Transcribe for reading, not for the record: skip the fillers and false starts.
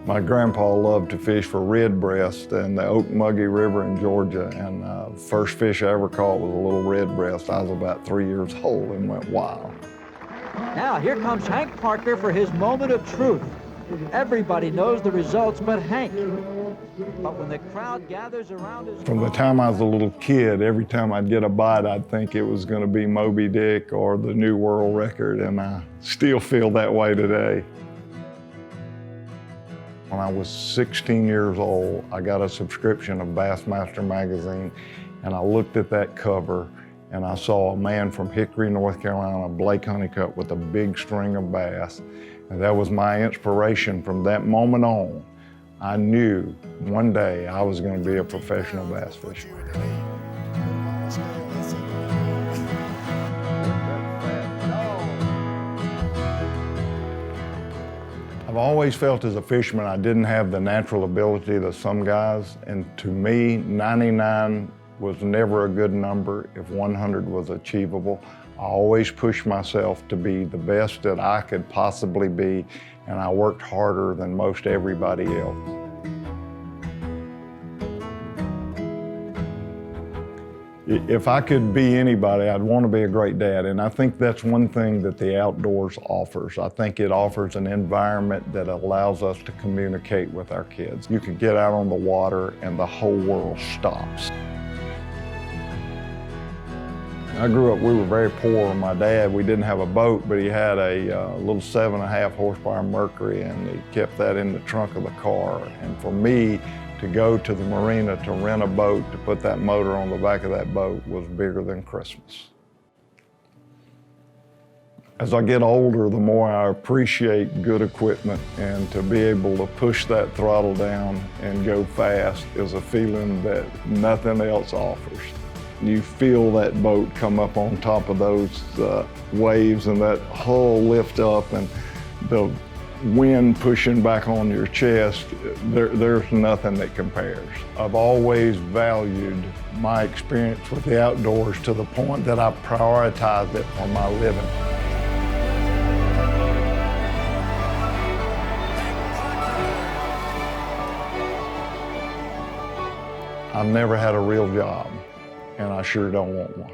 My grandpa loved to fish for red breast in the Okmulgee River in Georgia, and first fish I ever caught was a little red breast. I was about 3 years old and went wild. Now here comes Hank Parker for his moment of truth. Everybody knows the results but Hank. But when the crowd gathers around his... From the time I was a little kid, every time I'd get a bite, I'd think it was going to be Moby Dick or the new world record, and I still feel that way today. When I was 16 years old, I got a subscription of Bassmaster magazine, and I looked at that cover, and I saw a man from Hickory, North Carolina, Blake Honeycutt, with a big string of bass. And that was my inspiration. From that moment on, I knew one day I was going to be a professional bass fisherman. I've always felt as a fisherman I didn't have the natural ability that some guys, and to me, 99 was never a good number if 100 was achievable. I always pushed myself to be the best that I could possibly be, and I worked harder than most everybody else. If I could be anybody, I'd want to be a great dad, and I think that's one thing that the outdoors offers. I think it offers an environment that allows us to communicate with our kids. You can get out on the water and the whole world stops. I grew up, we were very poor. My dad, we didn't have a boat, but he had a little 7.5 horsepower Mercury, and he kept that in the trunk of the car. And for me to go to the marina to rent a boat, to put that motor on the back of that boat, was bigger than Christmas. As I get older, the more I appreciate good equipment, and to be able to push that throttle down and go fast is a feeling that nothing else offers. You feel that boat come up on top of those waves, and that hull lift up, and the wind pushing back on your chest. There's nothing that compares. I've always valued my experience with the outdoors to the point that I prioritize it for my living. I've never had a real job, and I sure don't want one.